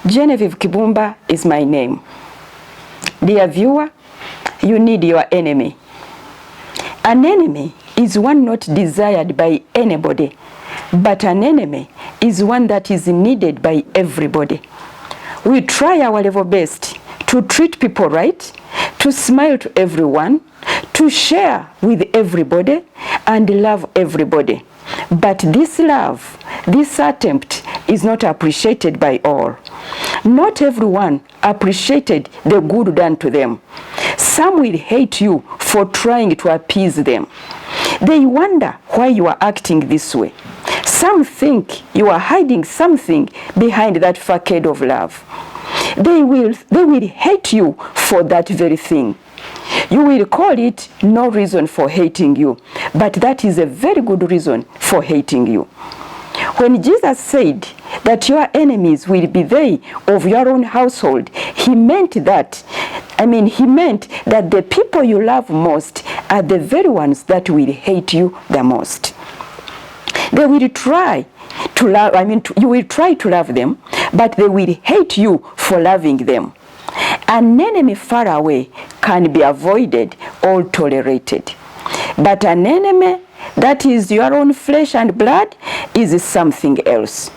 Genevieve Kibumba is my name. Dear viewer, you need your enemy. An enemy is one not desired by anybody, but an enemy is one that is needed by everybody. We try our level best to treat people right, to smile to everyone, to share with everybody, and love everybody. But this love, this attempt is not appreciated by all. Not everyone appreciated the good done to them. Some will hate you for trying to appease them. They wonder why you are acting this way. Some think you are hiding something behind that facade of love. They will hate you for that very thing. You will call it no reason for hating you, but that is a very good reason for hating you. When Jesus said that your enemies will be they of your own household, he meant that the people you love most are the very ones that will hate you the most. They will try to love, you will try to love them, but they will hate you for loving them. An enemy far away can be avoided or tolerated, but an enemy that is your own flesh and blood is something else.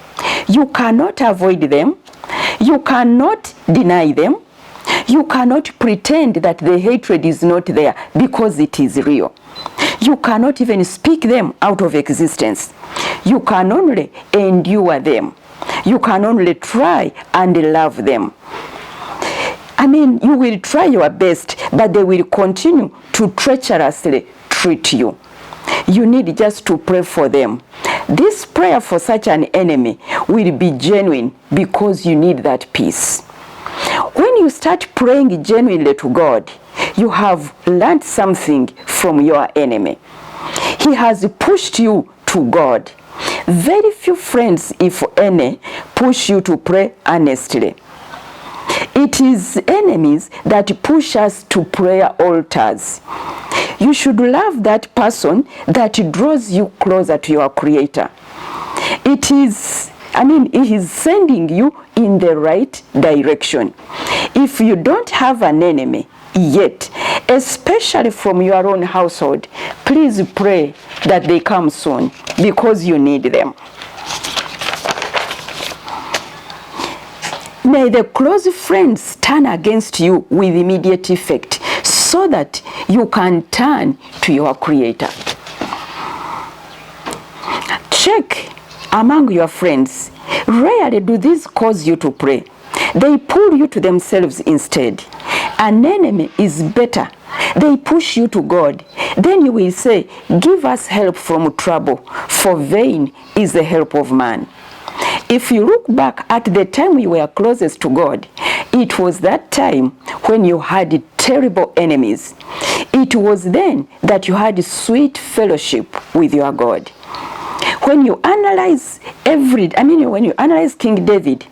You cannot avoid them. You cannot deny them. You cannot pretend that the hatred is not there, because it is real. You cannot even speak them out of existence. You can only endure them. You can only try and love them. You will try your best, but they will continue to treacherously treat you. You need just to pray for them. This prayer for such an enemy will be genuine, because you need that peace. When you start praying genuinely to God, you have learned something from your enemy. He has pushed you to God. Very few friends, if any, push you to pray earnestly. It is enemies that push us to prayer altars. You should love that person that draws you closer to your Creator. He is sending you in the right direction. If you don't have an enemy yet, especially from your own household, please pray that they come soon, because you need them. May the close friends turn against you with immediate effect, so that you can turn to your Creator. Check among your friends. Rarely do these cause you to pray. They pull you to themselves instead. An enemy is better. They push you to God. Then you will say, give us help from trouble, for vain is the help of man. If you look back at the time you were closest to God, it was that time when you had terrible enemies. It was then that you had sweet fellowship with your God. When you analyze when you analyze King David,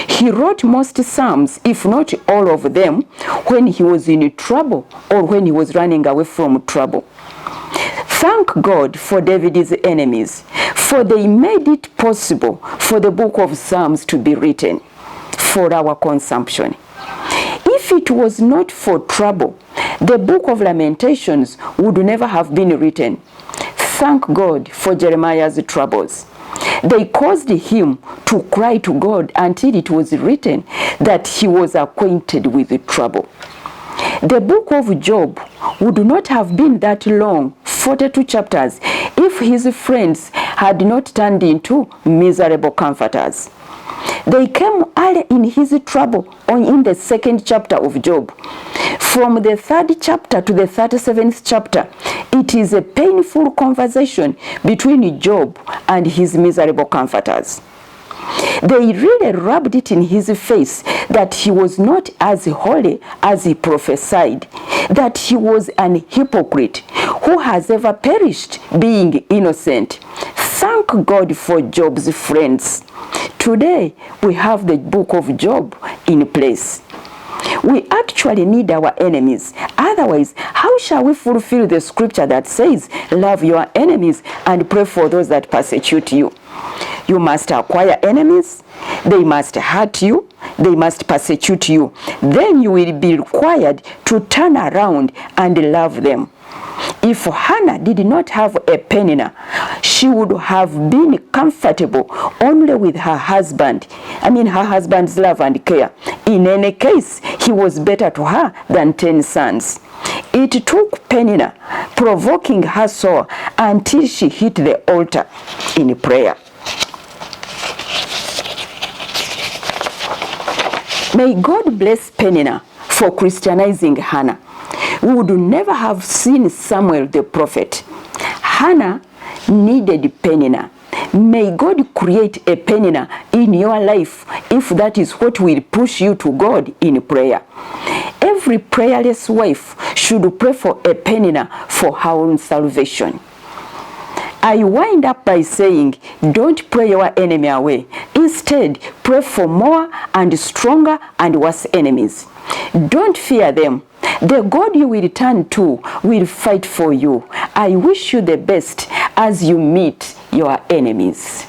he wrote most Psalms, if not all of them, when he was in trouble or when he was running away from trouble. Thank God for David's enemies, for they made it possible for the book of Psalms to be written for our consumption. If it was not for trouble, the book of Lamentations would never have been written. Thank God for Jeremiah's troubles. They caused him to cry to God until it was written that he was acquainted with the trouble. The book of Job would not have been that long, 42 chapters, if his friends had not turned into miserable comforters. They came early in his trouble in the 2nd chapter of Job. From the 3rd chapter to the 37th chapter, it is a painful conversation between Job and his miserable comforters. They really rubbed it in his face that he was not as holy as he prophesied, that he was an hypocrite who has ever perished being innocent. Thank God for Job's friends. Today, we have the book of Job in place. We actually need our enemies. Otherwise, how shall we fulfill the scripture that says, love your enemies and pray for those that persecute you? You must acquire enemies. They must hurt you. they must persecute you. Then you will be required to turn around and love them. If Hannah did not have a Peninnah, she would have been comfortable only with her husband. Her husband's love and care. In any case, he was better to her than 10 sons. It took Peninnah provoking her sore until she hit the altar in prayer. May God bless Peninnah for Christianizing Hannah. We would never have seen Samuel the prophet. Hannah needed Peninnah. May God create a Peninnah in your life if that is what will push you to God in prayer. Every prayerless wife should pray for a Peninnah for her own salvation. I wind up by saying, don't pray your enemy away. Instead, pray for more and stronger and worse enemies. Don't fear them. The God you will turn to will fight for you. I wish you the best as you meet your enemies.